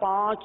5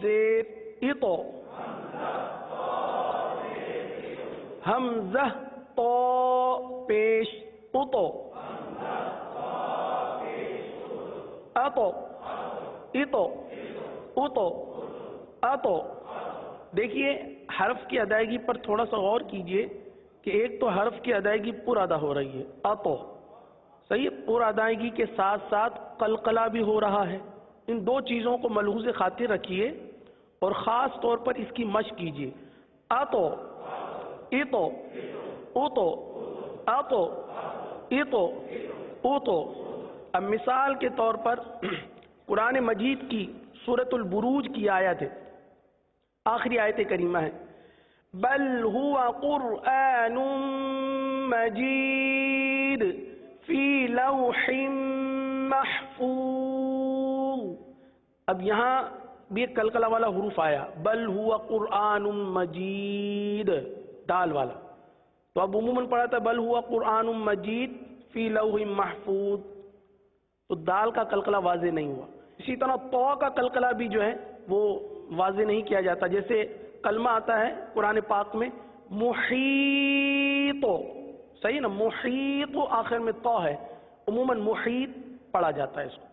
زیر اطو، حمزہ تو پیش اطو، اطو اطو اطو اطو۔ دیکھیے حرف کی ادائیگی پر تھوڑا سا غور کیجئے کہ ایک تو حرف کی ادائیگی پر ادا ہو رہی ہے اطو، صحیح ہے، پر ادائیگی کے ساتھ ساتھ قلقلہ بھی ہو رہا ہے۔ ان دو چیزوں کو ملحوظ خاطر رکھیے اور خاص طور پر اس کی مشق کیجئے۔ اطو اطو اطو اطو اطو اطو۔ اب مثال کے طور پر قرآن مجید کی سورۃ البروج کی آیت ہے، آخری آیت کریمہ ہے، بل هو قرآن مجید فی لوح محفوظ۔ اب یہاں بھی ایک قلقلہ والا حروف آیا، بل هو قرآن مجید، دال والا، تو اب عموماً پڑھا تھا بل هو قرآن مجید فی لوح محفوظ، تو دال کا قلقلہ واضح نہیں ہوا۔ اسی طرح تو کا قلقلہ بھی جو ہے وہ واضح نہیں کیا جاتا، جیسے کلمہ آتا ہے قرآن پاک میں محیط، صحیح نا، محیط آخر میں تو ہے، عموماً محیط پڑھا جاتا ہے اس کو،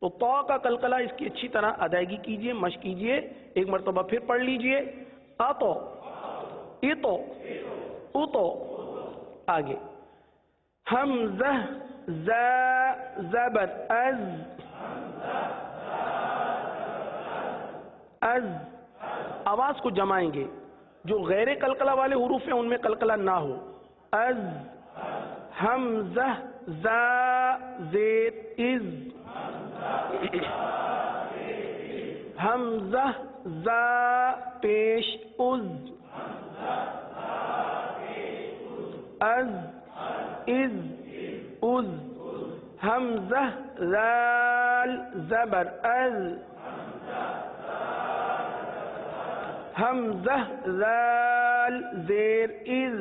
تو تو کا قلقلہ اس کی اچھی طرح ادائیگی کیجئے، مشق کیجئے، ایک مرتبہ پھر پڑھ لیجئے، اطو اطو اطو۔ آگے حمزہ زا زبر از، از آواز کو جمائیں گے، جو غیر قلقلہ والے حروف ہیں ان میں قلقلہ نہ ہو، از، حمزہ زا زیر از، حمزہ زا پیش از، از از از، حمزہ زال زبر از، حمزہ زال زیر از،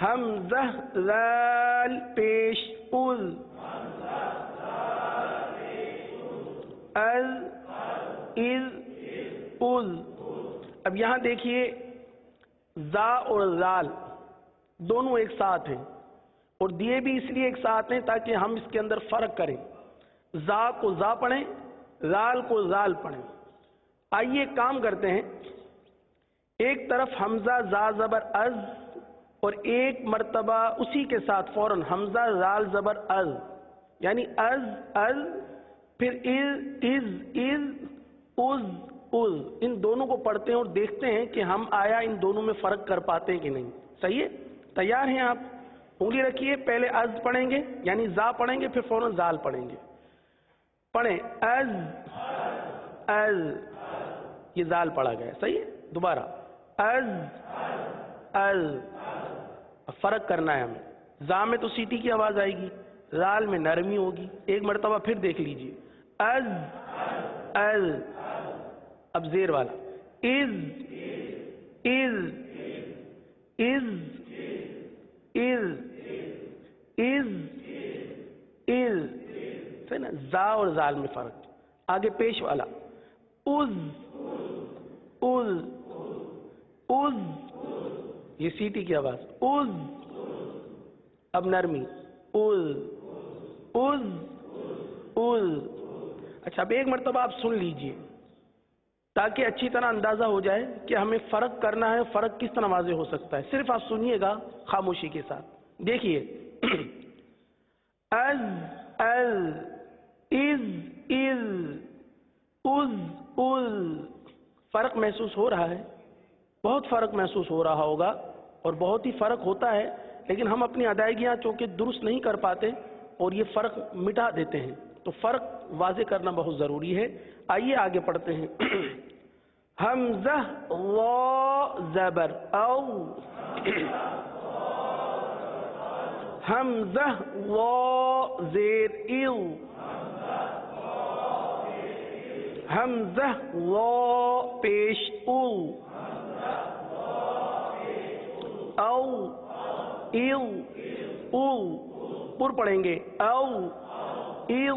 حمزہ زال پیش از، از از از۔ اب یہاں دیکھیے زا اور زال دونوں ایک ساتھ ہیں، اور دیے بھی اس لیے ایک ساتھ ہیں تاکہ ہم اس کے اندر فرق کریں، زا کو زا پڑھیں، زال کو زال پڑھیں۔ آئیے کام کرتے ہیں، ایک طرف حمزہ زا زبر از اور ایک مرتبہ اسی کے ساتھ فوراً حمزہ زال زبر از، یعنی از از، پھر از از از، از از، ان دونوں کو پڑھتے ہیں اور دیکھتے ہیں کہ ہم آیا ان دونوں میں فرق کر پاتے ہیں کہ نہیں۔ صحیح ہے، تیار ہیں آپ؟ انگلی رکھیے، پہلے از پڑھیں گے یعنی زا پڑھیں گے، پھر فوراً زال پڑھیں گے، پڑھیں از از، یہ زال پڑھا گیا، صحیح ہے، دوبارہ از از، فرق کرنا ہے ہمیں، زا میں تو سیٹی کی آواز آئے گی، زال میں نرمی ہوگی، ایک مرتبہ پھر دیکھ لیجئے، از از، اب زیر والا، از از از از از از، صحیح نا، زا اور زال میں فرق۔ آگے پیش والا، از از از، یہ سیٹی کی آواز، از، اب نرمی، از از از۔ اچھا اب ایک مرتبہ آپ سن لیجئے تاکہ اچھی طرح اندازہ ہو جائے کہ ہمیں فرق کرنا ہے، فرق کس طرح واضح ہو سکتا ہے، صرف آپ سنیے گا خاموشی کے ساتھ، دیکھیے، از از، از از، از از، فرق محسوس ہو رہا ہے، بہت فرق محسوس ہو رہا ہوگا اور بہت ہی فرق ہوتا ہے، لیکن ہم اپنی ادائیگیاں چونکہ درست نہیں کر پاتے اور یہ فرق مٹا دیتے ہیں، تو فرق واضح کرنا بہت ضروری ہے۔ آئیے آگے پڑھتے ہیں، حمزہ وا زبر او، حمزہ وا زیر ایو، حمزہ وا پیش او، او ایو او، پر پڑھیں گے، او ایو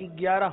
11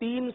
3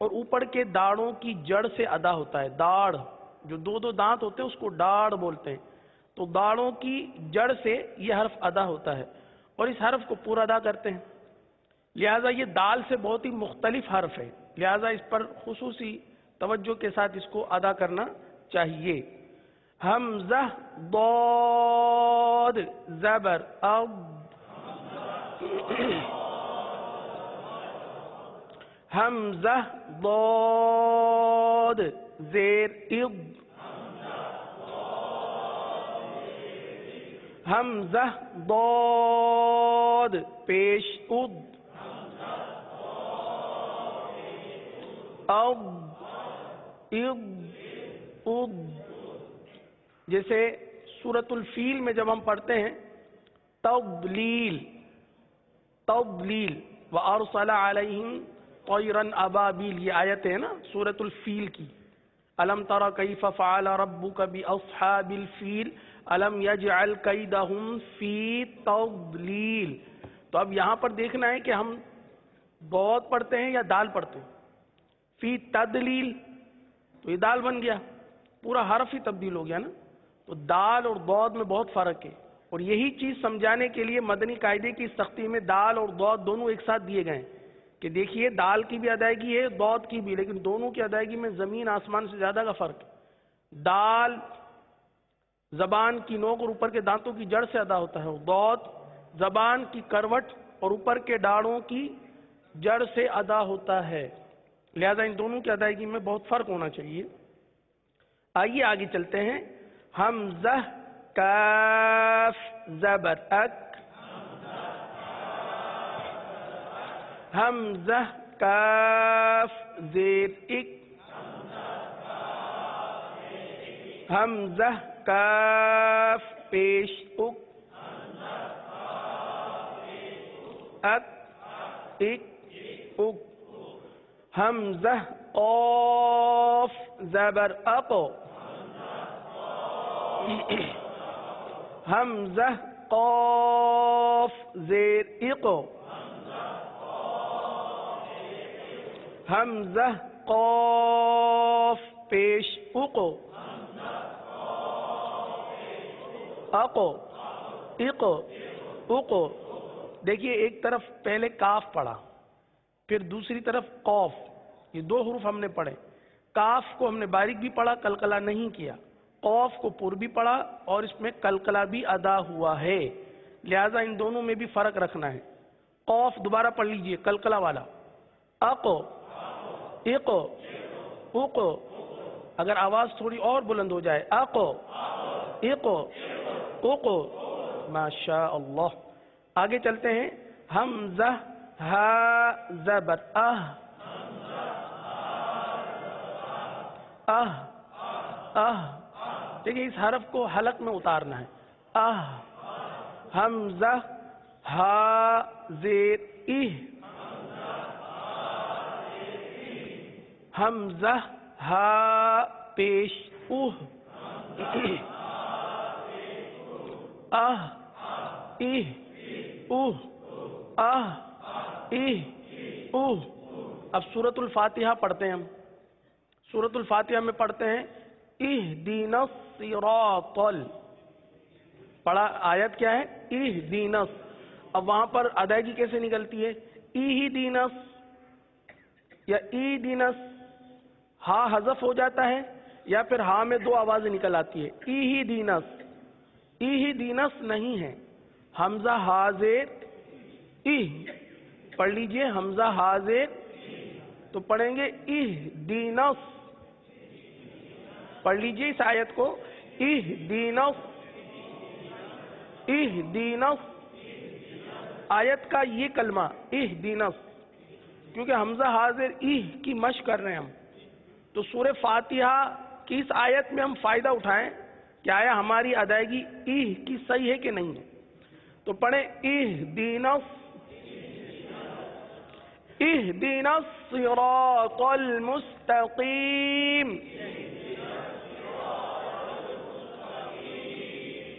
اور اوپر کے داڑوں کی جڑ سے ادا ہوتا ہے. داڑ جو دو دو دانت ہوتے ہیں اس کو داڑ بولتے ہیں. تو داڑوں کی جڑ سے یہ حرف ادا ہوتا ہے اور اس حرف کو پورا ادا کرتے ہیں. لہٰذا یہ دال سے بہت ہی مختلف حرف ہے، لہٰذا اس پر خصوصی توجہ کے ساتھ اس کو ادا کرنا چاہیے. حمزہ ضاد زبر اب، حمزہ ضاد زیر اض، حمزہ ضاد پیش اض، اض اض اض. جیسے سورۃ الفیل میں جب ہم پڑھتے ہیں تضلیل تضلیل وَأَرْسَلَ عَلَيْهِمْ طَيْرًا أَبَابِيلَ، یہ آیت ہے نا سورۃ الفیل کی. أَلَمْ تَرَ كَيْفَ فَعَلَ رَبُّكَ بِأَصْحَابِ الْفِيلِ أَلَمْ يَجْعَلْ كَيْدَهُمْ فِي تَضْلِيلٍ. تو اب یہاں پر دیکھنا ہے کہ ہم ضاد پڑھتے ہیں یا دال پڑھتے ہیں. فی تدلیل تو یہ دال بن گیا، پورا حرف ہی تبدیل ہو گیا نا. تو دال اور ضاد میں بہت فرق ہے، اور یہی چیز سمجھانے کے لیے مدنی قاعدے کی سختی میں دال اور ضاد دونوں ایک ساتھ دیے گئے ہیں کہ دیکھیے دال کی بھی ادائیگی ہے ضاد کی بھی، لیکن دونوں کی ادائیگی میں زمین آسمان سے زیادہ کا فرق ہے. دال زبان کی نوک اور اوپر کے دانتوں کی جڑ سے ادا ہوتا ہے، اور ضاد زبان کی کروٹ اور اوپر کے ڈاڑوں کی جڑ سے ادا ہوتا ہے. لہذا ان دونوں کی ادائیگی میں بہت فرق ہونا چاہیے. آئیے آگے چلتے ہیں. حمزہ کاف زبر اک، حمزہ کاف زیر اک، حمزہ کاف پیش اک، اک اک اک. حمزہ قاف زبر اقو، حمزہ قاف زیر اقو، حمزہ قاف پیش اقو، اقو اقو اقو. دیکھیے ایک طرف پہلے کاف پڑھا، پھر دوسری طرف قاف، یہ دو حروف ہم نے پڑھے. کاف کو ہم نے باریک بھی پڑھا، قلقلہ نہیں کیا. قاف کو پر بھی پڑھا اور اس میں قلقلہ بھی ادا ہوا ہے. لہذا ان دونوں میں بھی فرق رکھنا ہے. قاف دوبارہ پڑھ لیجئے قلقلہ والا. اقو اقو اقو، اگر آواز تھوڑی اور بلند ہو جائے اقو اقو اقو. ماشاء اللہ. آگے چلتے ہیں. حمزہ ہا زبر اہ، اہ اہ. دیکھیں اس حرف کو حلق میں اتارنا ہے. اہ. حمزہ ہا زیر اہ، حمزہ ہا پیش اوہ، اہ اہ اوہ، اہ اہ اوہ. اب سورۃ الفاتحہ پڑھتے ہیں ہم. سورۃ الفاتحہ میں پڑھتے ہیں اہدینا الصراط. پڑھا آیت کیا ہے؟ اہدینا. اب وہاں پر ادائیگی کیسے نکلتی ہے؟ اہدینا یا ایدینا. ہا حذف ہو جاتا ہے یا پھر ہا میں دو آوازیں نکل آتی ہے. اہدینا اہدینا نہیں ہے. حمزہ حاضر اہ پڑھ لیجئے. حمزہ حاضر تو پڑھیں گے اہدینا. پڑھ لیجئے اس آیت کو. اہدینا اہدینا. آیت کا یہ کلمہ اہدینا، کیونکہ حمزہ حاضر کی مشق کر رہے ہیں ہم، تو سورہ فاتحہ کی اس آیت میں ہم فائدہ اٹھائیں کہ آیا ہماری ادائیگی کی صحیح ہے کہ نہیں ہے. تو پڑھیں اہدینا اہدینا الصراط المستقیم.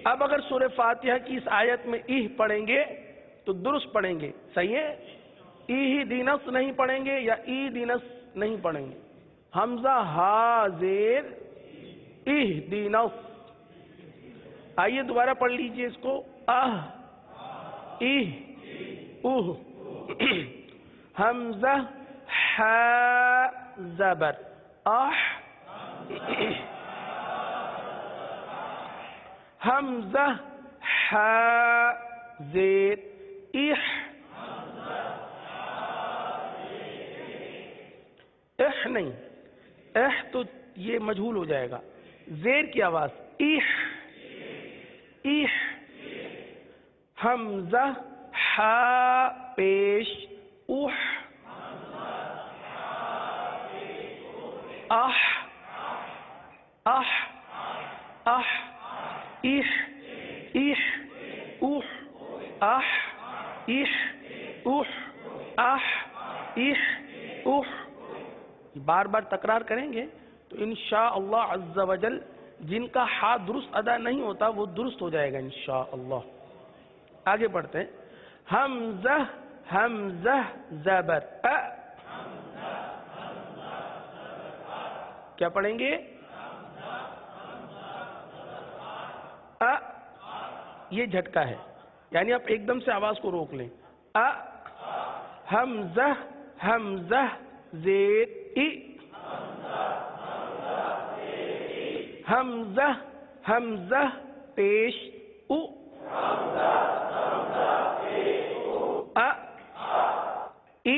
اب اگر سورہ فاتحہ کی اس آیت میں پڑھیں گے تو درست پڑھیں گے، صحیح ہے. اہدینا نہیں پڑھیں گے یا ایدینا نہیں پڑھیں گے. حمزہ ہا زیر اہدینا. آئیے دوبارہ پڑھ لیجئے اس کو. اہ اہ اوہ. حمزہ ہا زبر اح. حمزہ ہا زیر اح. اح نہیں, اح تو یہ مجہول ہو جائے گا. زیر کی آواز اح اح. حمزہ ہا پیش اح. اح اح اح. اح اح اح. اح اح اح. اح اح اح. بار بار تکرار کریں گے تو انشاءاللہ عز و جل جن کا ہا درست ادا نہیں ہوتا وہ درست ہو جائے گا انشاءاللہ. آگے پڑھتے ہیں. حمزہ حمزہ زبر ا. کیا پڑھیں گے؟ ا. یہ جھٹکا ہے, یعنی آپ ایک دم سے آواز کو روک لیں. ا. حمزہ حمزہ زیر ای. حمزہ حمزہ پیش او. ا ای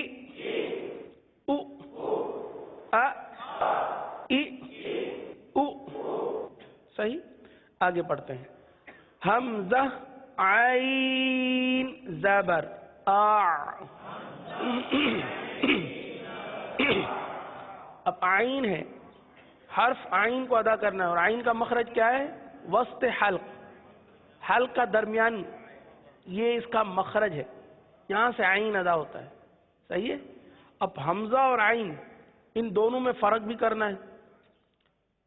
او. ا ای او. صحیح. آگے پڑھتے ہیں. حمزہ عین زبر آ. اب آئین ہے, حرف آئین کو ادا کرنا ہے, اور آئین کا مخرج کیا ہے؟ وسط حلق. حلق کا درمیانی, یہ اس کا مخرج ہے, یہاں سے آئین ادا ہوتا ہے. صحیح ہے. اب حمزہ اور آئین ان دونوں میں فرق بھی کرنا ہے.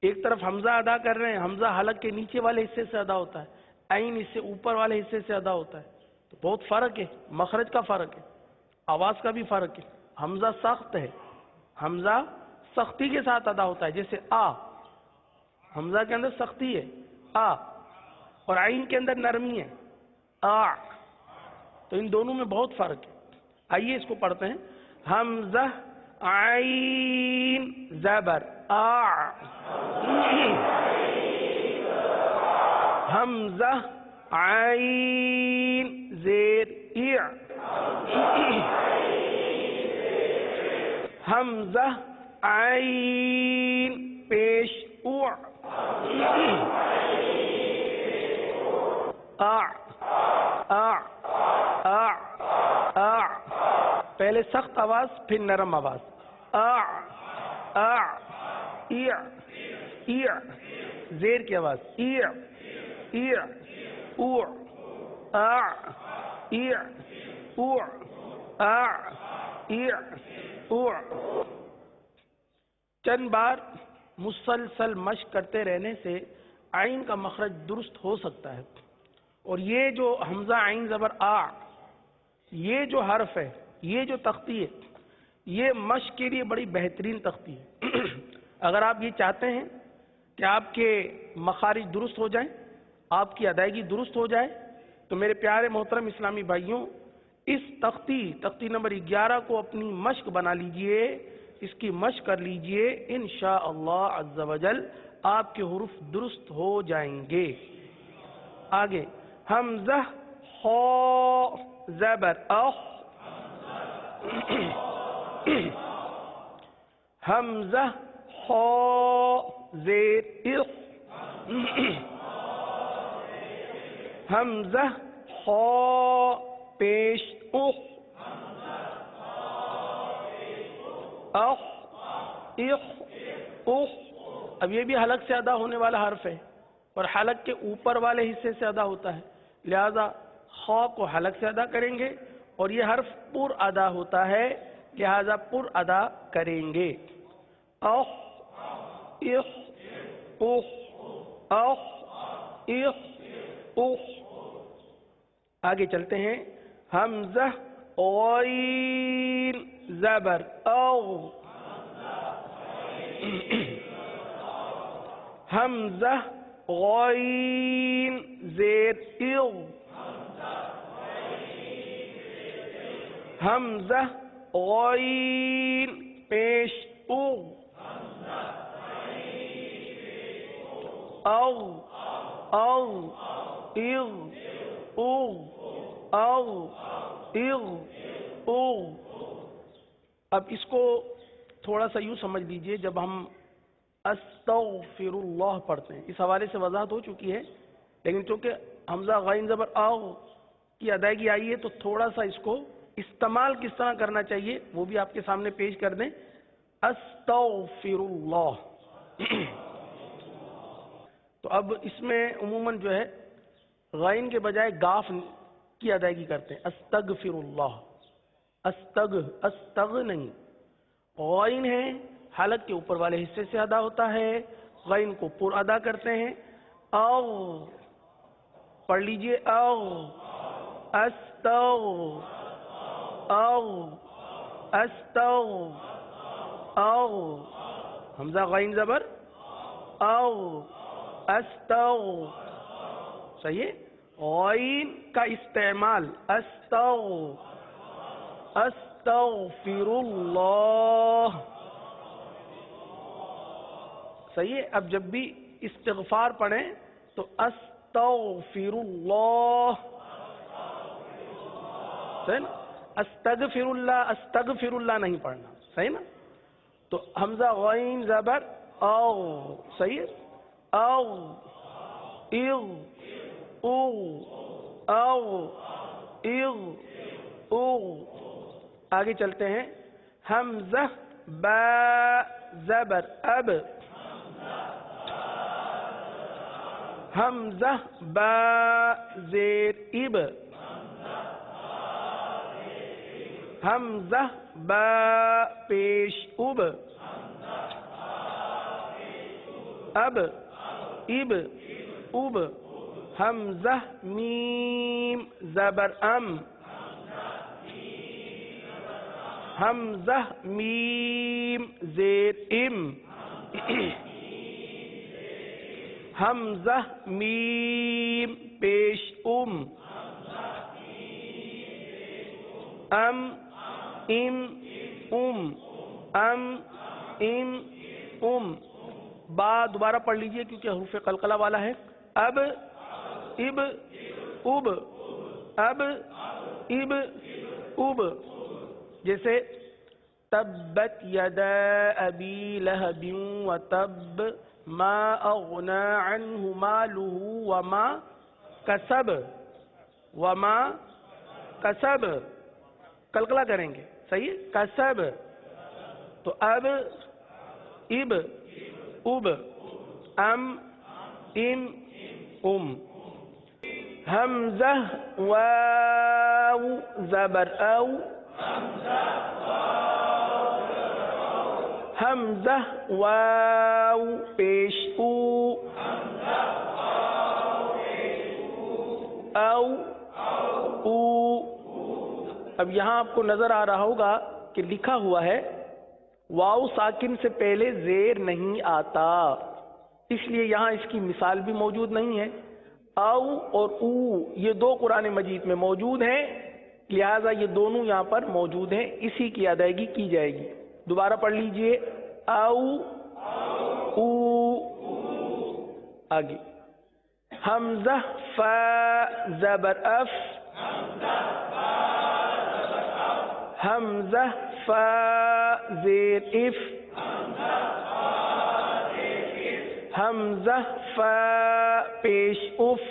ایک طرف حمزہ ادا کر رہے ہیں, حمزہ حلق کے نیچے والے حصے سے ادا ہوتا ہے, آئین اس سے اوپر والے حصے سے ادا ہوتا ہے. تو بہت فرق ہے, مخرج کا فرق ہے, آواز کا بھی فرق ہے. حمزہ سخت ہے, حمزہ سختی کے ساتھ ادا ہوتا ہے, جیسے آ. حمزہ کے اندر سختی ہے آ, اور عین کے اندر نرمی ہے آ. تو ان دونوں میں بہت فرق ہے. آئیے اس کو پڑھتے ہیں. حمزہ عین زبر آ. حمزہ عین زیر ای. حمزہ عین پیش او. آ آ آ آ. پہلے سخت آواز پھر نرم آواز. آ آ ای ای. زیر کی آواز ای ای او. آ ای او. آ ای او. چند بار مسلسل مشق کرتے رہنے سے عین کا مخرج درست ہو سکتا ہے. اور یہ جو حمزہ عین زبر آ, یہ جو حرف ہے, یہ جو تختی ہے, یہ مشق کے لیے بڑی بہترین تختی ہے. اگر آپ یہ چاہتے ہیں کہ آپ کے مخارج درست ہو جائیں, آپ کی ادائیگی درست ہو جائے, تو میرے پیارے محترم اسلامی بھائیوں, اس تختی نمبر 11 کو اپنی مشق بنا لیجئے, اس کی مشق کر لیجئے. انشاءاللہ عز و جل آپ کے حروف درست ہو جائیں گے. آگے. حمزہ خا زبر اخ. حمزہ خا زیر اخ. حمزہ خا پیش اخ. اخ اخ اخ. اب یہ بھی حلق سے ادا ہونے والا حرف ہے, اور حلق کے اوپر والے حصے سے ادا ہوتا ہے, لہذا خا کو حلق سے ادا کریں گے, اور یہ حرف پر ادا ہوتا ہے, لہذا پر ادا کریں گے. اخ اخ اخ. اخ اخ اخ. آگے چلتے ہیں. حمزہ غین زبر او. حمزہ غین زیر اغ، حمزہ غین پیش اغ، اغ اغ اغ اغ اغ اغ اغ۔ اب اس کو تھوڑا سا یوں سمجھ لیجئے، جب ہم استغفر اللہ پڑھتے ہیں، اس حوالے سے وضاحت ہو چکی ہے، لیکن چونکہ حمزہ غین زبر اغ کی ادائیگی آئی ہے تو تھوڑا سا اس کو استعمال کس طرح کرنا چاہیے وہ بھی آپ کے سامنے پیش کر دیں۔ استغفر اللہ۔ تو اب اس میں عموماً جو ہے غین کے بجائے گاف کی ادائیگی کرتے ہیں، استغفر اللہ، استغ نہیں، غین ہے حلق کے اوپر والے حصے سے ادا ہوتا ہے، غین کو پر ادا کرتے ہیں۔ او پڑھ لیجئے، او استغ، او استغ، او حمزہ غین زبر او، استغ، صحیح ہے؟ غین کا استعمال استغفر اللہ، صحیح ہے؟ اب جب بھی استغفار پڑھیں تو استغفر اللہ، صحیح نا؟ استغفر اللہ نہیں پڑھنا، صحیح نا؟ تو حمزہ غین زبر او، صحیح ہے؟ او اغ اغ او اغ اغ۔ آگے چلتے ہیں، حمزہ با زبر اب، حمزہ با زیر اب، حمزہ با پیش اب، اب اب اب، حمزہ میم زبر ام، حمزہ میم زیر ام، حمزہ میم پیش ام، ام ام ام، ام ام ام۔ با دوبارہ پڑھ لیجئے کیونکہ حروف قلقلہ والا ہے۔ اب اب اب، اب اب اب، جیسے تبت یدا ابی لہب وتب ما اغنى عنہ مالہ وما کسب، وما کسب، قلقلہ کریں گے، صحیح؟ کسب۔ تو اب اب اب، ام ام ام۔ حمزہ واو زبر او، حمزہ واو پیش او، او او۔ اب یہاں آپ کو نظر آ رہا ہوگا کہ لکھا ہوا ہے واو ساکن سے پہلے زیر نہیں آتا، اس لیے یہاں اس کی مثال بھی موجود نہیں ہے۔ او اور او یہ دو قرآن مجید میں موجود ہیں، لہذا یہ دونوں یہاں پر موجود ہیں، اسی کی ادائیگی کی جائے گی۔ دوبارہ پڑھ لیجئے، او او۔ آگے حمزہ فا زبر اف، حمزہ فا زیر اف، حمزہ فا پیش اف،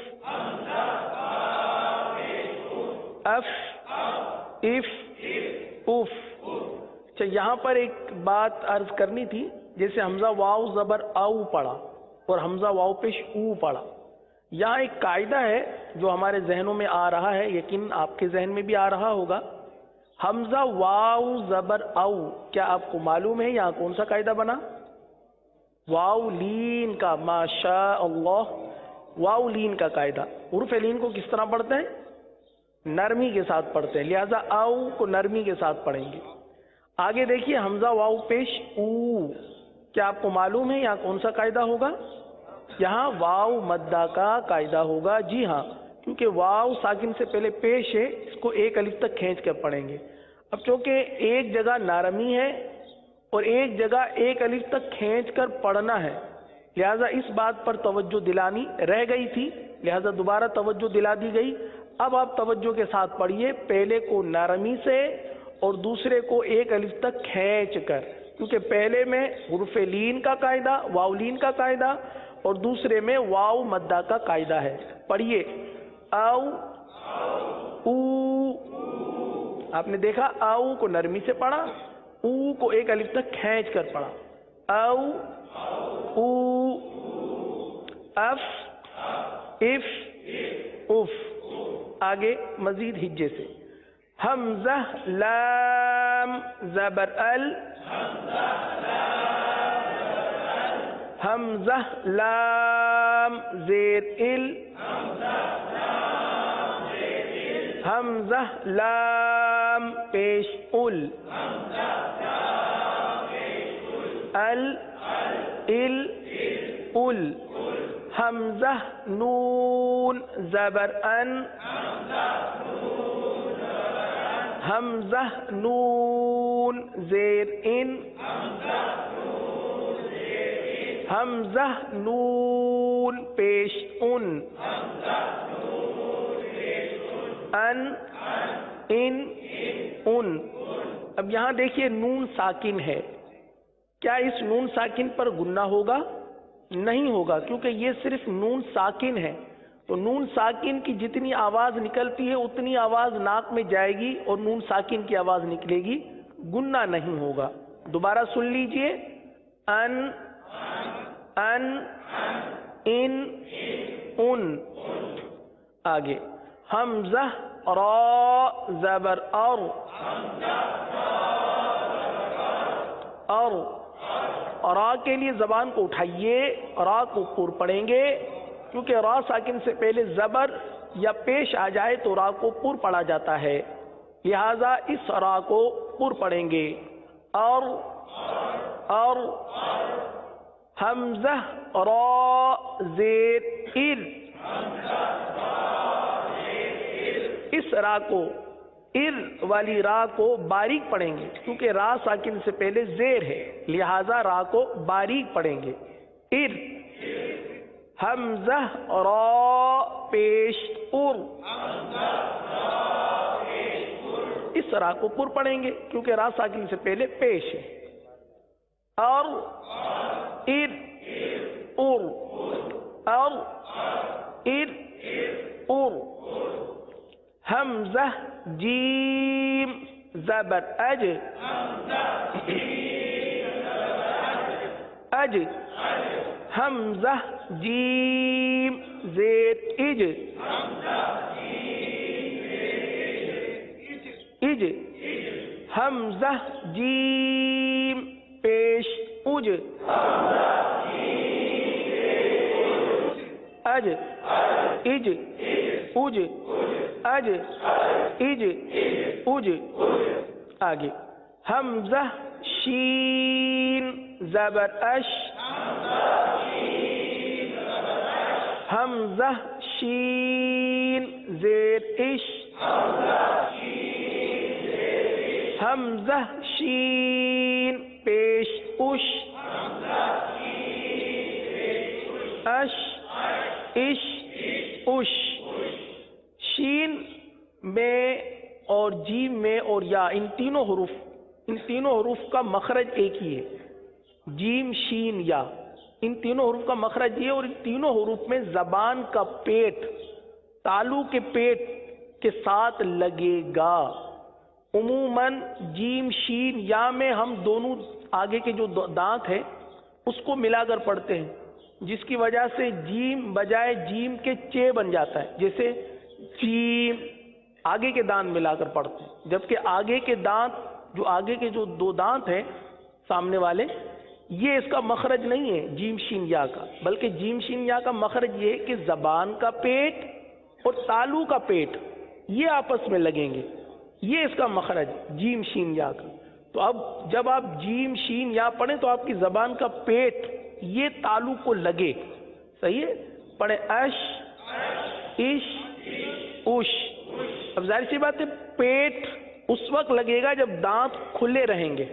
اف اف اف۔ اچھا یہاں پر ایک بات عرض کرنی تھی، جیسے حمزہ واو زبر او پڑھا اور حمزہ واو پیش او پڑھا، یہاں ایک قاعدہ ہے جو ہمارے ذہنوں میں آ رہا ہے، یقین آپ کے ذہن میں بھی آ رہا ہوگا۔ حمزہ واو زبر او، کیا آپ کو معلوم ہے یہاں کون سا قاعدہ بنا؟ واو لین کا، ماشاء اللہ، واو لین کا قاعدہ۔ حروف لین کو کس طرح پڑھتے ہیں؟ نرمی کے ساتھ پڑھتے ہیں، لہذا او کو نرمی کے ساتھ پڑھیں گے۔ آگے دیکھیے حمزہ واو پیش او، کیا آپ کو معلوم ہے یہاں کون سا قاعدہ ہوگا؟ یہاں واو مدہ کا قاعدہ ہوگا. جی ہاں، کیونکہ واو ساکن سے پہلے پیش ہے، اس کو ایک الف تک کھینچ کر پڑھیں گے. اب چونکہ ایک جگہ نارمی ہے اور ایک جگہ ایک الف تک کھینچ کر پڑھنا ہے، لہذا اس بات پر توجہ دلانی رہ گئی تھی، لہذا دوبارہ توجہ دلا دی گئی. اب آپ توجہ کے ساتھ پڑھیے، پہلے کو نارمی سے اور دوسرے کو ایک الف تک کھینچ کر، کیونکہ پہلے میں حرف لین کا قاعدہ، واو لین کا قاعدہ، اور دوسرے میں واو مدہ کا قاعدہ ہے. پڑھیے او او. آپ نے دیکھا او کو نرمی سے پڑھا، او کو ایک الف تک کھینچ کر پڑھا. او او. اف اف اف. آگے مزید ہجے سے حمزہ لام زبر ال. حمزہ لام زیر ال. حمزہ لام پیش ال. ال ال ال. حمزہ نون زبر ان. حمزہ نون زیر ان. حمزہ نون پیش ان. ان ان ان. اب یہاں دیکھیے نون ساکن ہے، کیا اس نون ساکن پر گنہ ہوگا؟ نہیں ہوگا، کیونکہ یہ صرف نون ساکن ہے. تو نون ساکن کی جتنی آواز نکلتی ہے اتنی آواز ناک میں جائے گی اور نون ساکن کی آواز نکلے گی، گنہ نہیں ہوگا. دوبارہ سن لیجئے، ان ان ان ان. آگے حمزہ را زبر اور. اور را کے لیے زبان کو اٹھائیے، را کو پر پڑھیں گے، کیونکہ را ساکن سے پہلے زبر یا پیش آ جائے تو را کو پر پڑھا جاتا ہے، لہذا اس را کو پر پڑھیں گے. اور حمزہ را زیر ار. اس را کو، ار والی را کو باریک پڑھیں گے، کیونکہ را ساکن سے پہلے زیر ہے، لہذا را کو باریک پڑھیں گے. ار. حمزہ را پیش ار. اس را کو پر پڑھیں گے کیونکہ را ساکن سے پہلے پیش ہے. اور ار ار. اور ار ار. حمزہ جیم زبر اج. اج. حمزہ جیم زیر اج. اج. حمزہ جیم پیش اج. اج اج اج اج اج اج. آگے حمزہ شین زبر اش. حمزہ شین زیر اش. حمزہ شین پیش اش. اش اش اش. شین میں اور جیم میں اور یا ان تینوں حروف کا مخرج ایک ہی ہے. جیم شین یا ان تینوں حروف کا مخرج یہ، اور ان تینوں حروف میں زبان کا پیٹ تالو کے پیٹ کے ساتھ لگے گا. عموماً جیم شین یا میں ہم دونوں آگے کے جو دانت ہے اس کو ملا کر پڑھتے ہیں، جس کی وجہ سے جیم بجائے جیم کے چے بن جاتا ہے. جیسے جیم آگے کے دانت ملا کر پڑھتے ہیں، جبکہ آگے کے دانت جو دو دانت ہیں سامنے والے، یہ اس کا مخرج نہیں ہے جیم شین یا کا، بلکہ جیم شین یا کا مخرج یہ ہے کہ زبان کا پیٹ اور تالو کا پیٹ یہ آپس میں لگیں گے، یہ اس کا مخرج جیم شین یا کا. تو اب جب آپ جیم شین یا پڑھیں تو آپ کی زبان کا پیٹ یہ تالو کو لگے. صحیح ہے؟ پڑھیں اش اش اش. اب ظاہر سی بات ہے پیٹ اس وقت لگے گا جب دانت کھلے رہیں گے.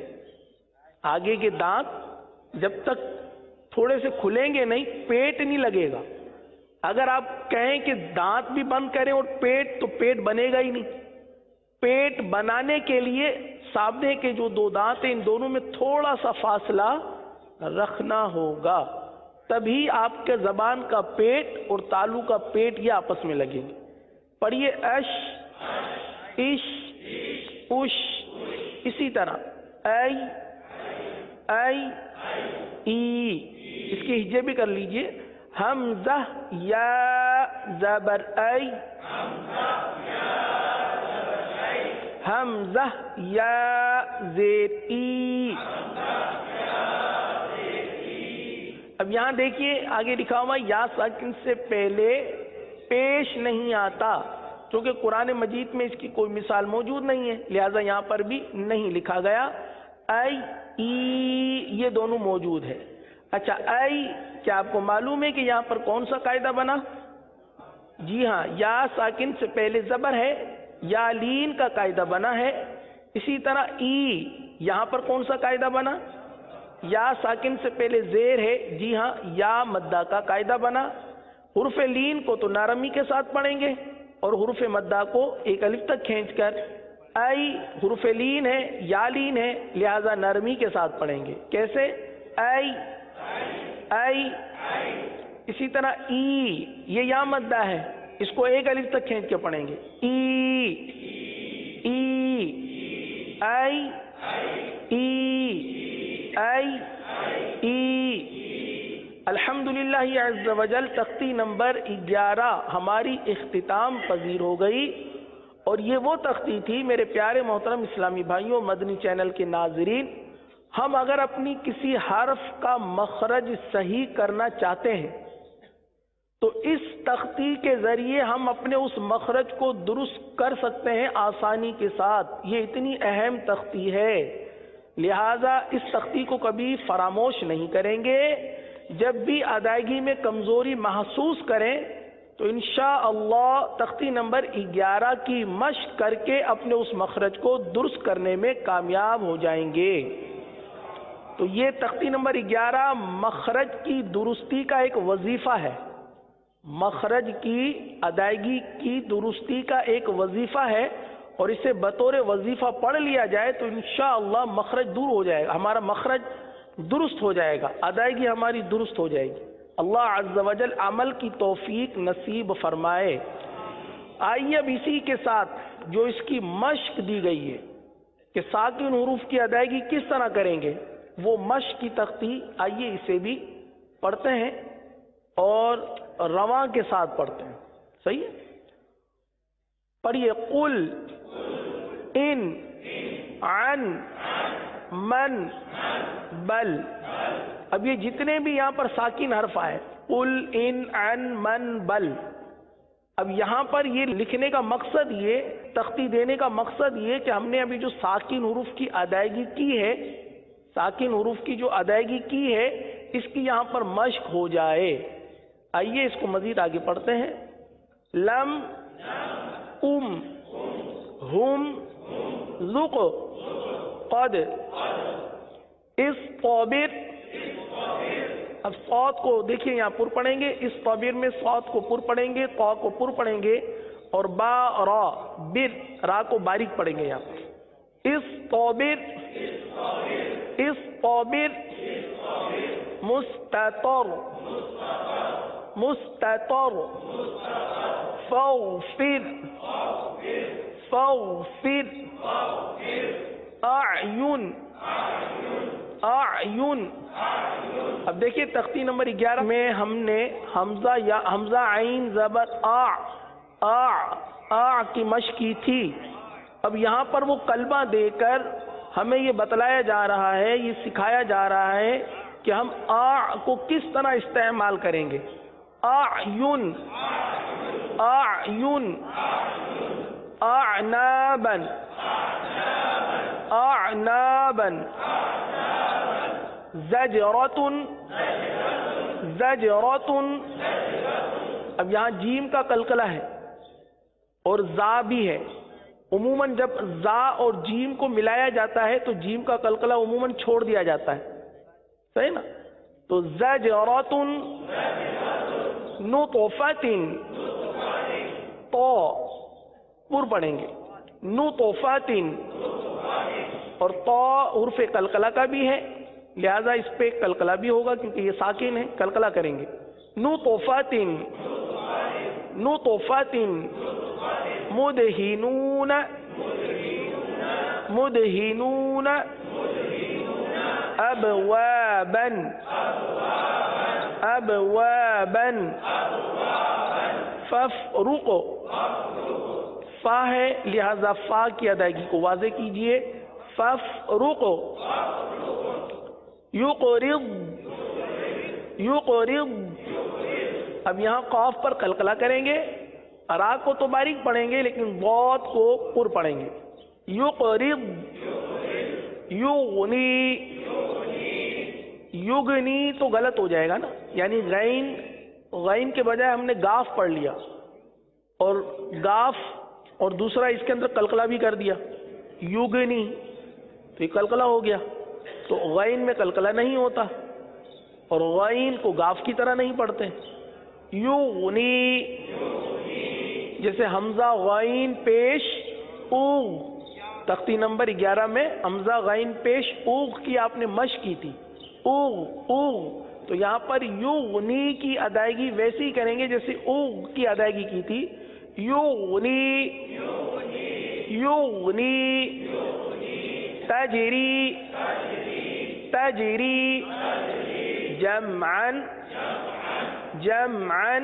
آگے کے دانت جب تک تھوڑے سے کھلیں گے نہیں پیٹ نہیں لگے گا. اگر آپ کہیں کہ دانت بھی بند کریں اور پیٹ، تو پیٹ بنے گا ہی نہیں. پیٹ بنانے کے لیے سامنے کے جو دو دانت ہیں ان دونوں میں تھوڑا سا فاصلہ رکھنا ہوگا، تبھی آپ کے زبان کا پیٹ اور تالو کا پیٹ یہ آپس میں لگیں گے. پڑھیے اش اش اش. اسی طرح ای ای ای. اس کے ہجے بھی کر لیجئے. حمزہ یا زبر ای، حمزہ یا زیر ای. اب یہاں دیکھیے آگے لکھا ہوا یا ساکن سے پہلے پیش نہیں آتا، کیونکہ قرآن مجید میں اس کی کوئی مثال موجود نہیں ہے، لہذا یہاں پر بھی نہیں لکھا گیا. ای ای یہ دونوں موجود ہے. اچھا ای، کیا آپ کو معلوم ہے کہ یہاں پر کون سا قاعدہ بنا؟ جی ہاں، یا ساکن سے پہلے زبر ہے، یا لین کا قاعدہ بنا ہے. اسی طرح ای، یہاں پر کون سا قاعدہ بنا؟ یا ساکن سے پہلے زیر ہے، جی ہاں، یا مدہ کا قاعدہ بنا. حرف لین کو تو نرمی کے ساتھ پڑھیں گے اور حرف مدہ کو ایک الف تک کھینچ کر. ای حرف لین ہے، یا لین ہے، لہذا نرمی کے ساتھ پڑھیں گے. کیسے؟ ای ای. اسی طرح ای، یہ یا مدہ ہے، اس کو ایک الف تک کھینچ کے پڑھیں گے. ای ای ای ای ای ای. الحمدللہ عز وجل تختی نمبر 11 ہماری اختتام پذیر ہو گئی، اور یہ وہ تختی تھی میرے پیارے محترم اسلامی بھائیوں، مدنی چینل کے ناظرین. ہم اگر اپنی کسی حرف کا مخرج صحیح کرنا چاہتے ہیں تو اس تختی کے ذریعے ہم اپنے اس مخرج کو درست کر سکتے ہیں آسانی کے ساتھ. یہ اتنی اہم تختی ہے، لہذا اس تختی کو کبھی فراموش نہیں کریں گے. جب بھی ادائیگی میں کمزوری محسوس کریں تو انشاءاللہ تختی نمبر 11 کی مشق کر کے اپنے اس مخرج کو درست کرنے میں کامیاب ہو جائیں گے. تو یہ تختی نمبر 11 مخرج کی درستی کا ایک وظیفہ ہے، مخرج کی ادائیگی کی درستی کا ایک وظیفہ ہے، اور اسے بطور وظیفہ پڑھ لیا جائے تو انشاءاللہ مخرج دور ہو جائے گا، ہمارا مخرج درست ہو جائے گا، ادائیگی ہماری درست ہو جائے گی. اللہ عز و جل عمل کی توفیق نصیب فرمائے. آئیے اب اسی کے ساتھ جو اس کی مشق دی گئی ہے کہ ساکن حروف کی ادائیگی کس طرح کریں گے، وہ مشق کی تختی آئیے اسے بھی پڑھتے ہیں اور رواں کے ساتھ پڑھتے ہیں. صحیح ہے؟ پڑھیے قل ان عن من بل. اب یہ جتنے بھی یہاں پر ساکن حرف آئے، قل ان عن من بل، اب یہاں پر یہ لکھنے کا مقصد، یہ تختی دینے کا مقصد یہ کہ ہم نے ابھی جو ساکن حروف کی ادائیگی کی ہے، ساکن حروف کی جو ادائیگی کی ہے اس کی یہاں پر مشق ہو جائے. آئیے اس کو مزید آگے پڑھتے ہیں. لم ہم ذق قد اصطبر. اب صاد کو دیکھیے یہاں پر پڑھیں گے، اس طبیر میں صاد کو پر پڑھیں گے، قا کو پر پڑھیں گے، اور با را بر را کو باریک پڑھیں گے. یہاں پر اصطبر اصطبر مستطر مستطر فاغفر فاغفر اعین اعین. اب دیکھیے تختی نمبر 11 میں ہم نے حمزہ یا حمزہ عین زبر آ کی مشق کی تھی. اب یہاں پر وہ کلمہ دے کر ہمیں یہ بتلایا جا رہا ہے، یہ سکھایا جا رہا ہے کہ ہم آ کو کس طرح استعمال کریں گے. اعین اعین اعنابا اعنابا زجرۃ زجرۃ. اب یہاں جیم کا قلقلہ ہے اور زا بھی ہے. عموماً جب زا اور جیم کو ملایا جاتا ہے تو جیم کا قلقلہ عموماً چھوڑ دیا جاتا ہے, صحیح نا؟ تو زجرۃ نطفۃ, تو پر پڑھیں گے نطفۃ, اور تو حرف قلقلہ کا بھی ہے لہذا اس پہ قلقلہ بھی ہوگا کیونکہ یہ ساکن ہے, قلقلہ کریں گے. نطفۃ نطفۃ مدہنون مدہنون ابوابا ابوابا فافرق, فا ہے لہذا فا کی ادائیگی کو واضح کیجئے. فافرق یقرض یقرض. اب یہاں قاف پر قلقلہ کریں گے, را کو تو باریک پڑھیں گے لیکن ضاد کو پر پڑھیں گے. یقرض یغنی, یغنی تو غلط ہو جائے گا نا, یعنی غین غین کے بجائے ہم نے گاف پڑھ لیا اور گاف اور دوسرا اس کے اندر قلقلہ بھی کر دیا یغنی, تو یہ قلقلہ ہو گیا. تو غین میں قلقلہ نہیں ہوتا اور غین کو گاف کی طرح نہیں پڑھتے. یغنی جیسے حمزہ غین پیش اوغ, تختی نمبر 11 میں حمزہ غین پیش اوغ کی آپ نے مشق کی تھی, اوغ اوغ, تو یہاں پر یغنی کی ادائیگی ویسی ہی کریں گے جیسے اوغ کی ادائیگی کی تھی. یغنی یغنی تجری تجری جمعا جمعا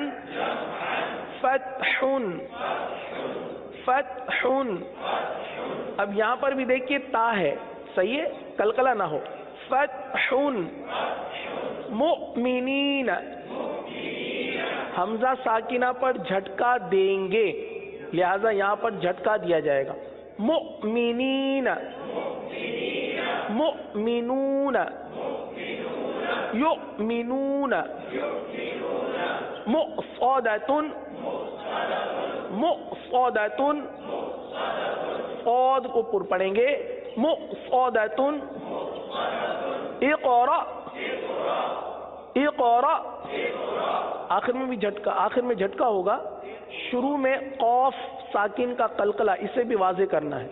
فتح فتح. اب یہاں پر بھی دیکھیے تا ہے, صحیح ہے, قلقلہ نہ ہو. فتح مؤمنین, حمزہ ساکنہ پر جھٹکا دیں گے لہذا یہاں پر جھٹکا دیا جائے گا. مؤمنین مؤمنون یؤمنون مؤصدۃ مؤصدۃ, صاد کو پر پڑھیں گے. مؤصدۃ اقرأ اقرأ, آخر میں بھی جھٹکا, آخر میں جھٹکا ہوگا. شروع میں قاف ساکن کا قلقلہ اسے بھی واضح کرنا ہے.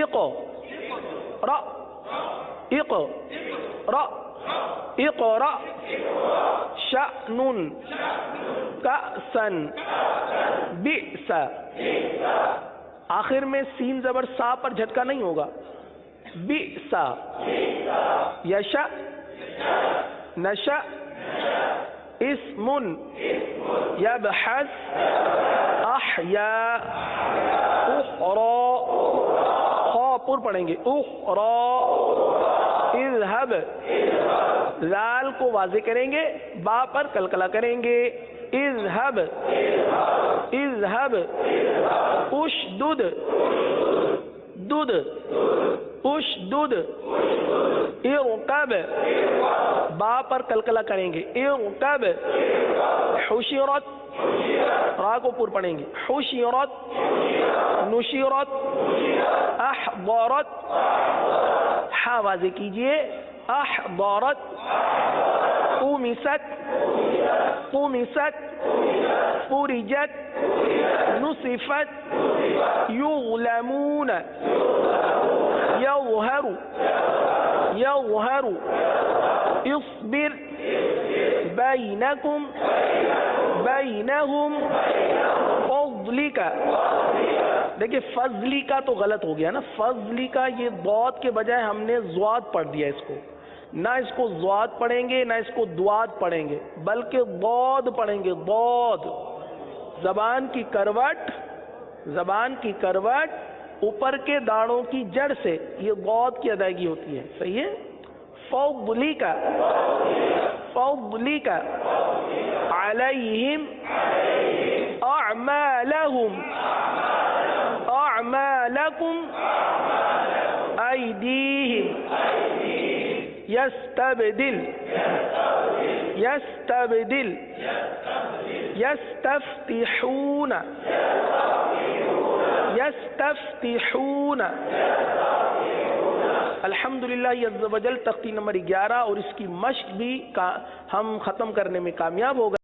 اقرأ اقرأ اقرأ شأن کأسا بئس. آخر میں سین زبر سا پر جھٹکا نہیں ہوگا. بئس یشأ نشأ اسم یبحث احیا اخرى, خا پر پڑھیں گے اخرى. اذهب لال کو واضح کریں گے, با پر قلقلہ کریں گے. اذهب اذهب اشدد دد اشدد ارکب, با پر قلقلہ کریں گے. ارکب حشرت, را کو پر پڑھیں گے. حشرت نشرت احضرت, ہا واضح کیجئے. احضرت طمست طمست فرجت نصفت یظلمون یظہر یظہر اصبر بینکم بینہم فضلی کا. دیکھیں فضلی کا تو غلط ہو گیا نا, فضلی کا یہ ضاد کے بجائے ہم نے ضاد پڑھ دیا اس کو. نہ اس کو ضاد پڑھیں گے نہ اس کو دواد پڑھیں گے بلکہ ضاد پڑھیں گے. ضاد زبان کی کروٹ, زبان کی کروٹ اوپر کے داڑوں کی جڑ سے یہ ضاد کی ادائیگی ہوتی ہے, صحیح ہے. فضلی کا فضلی کا علیہم اعمالہم اعمالکم أيديهم يستبدل يستبدل يستفتحون يستفتحون. الحمدللہ عز و جل تختی نمبر 11 اور اس کی مشق بھی ہم ختم کرنے میں کامیاب ہو گئے.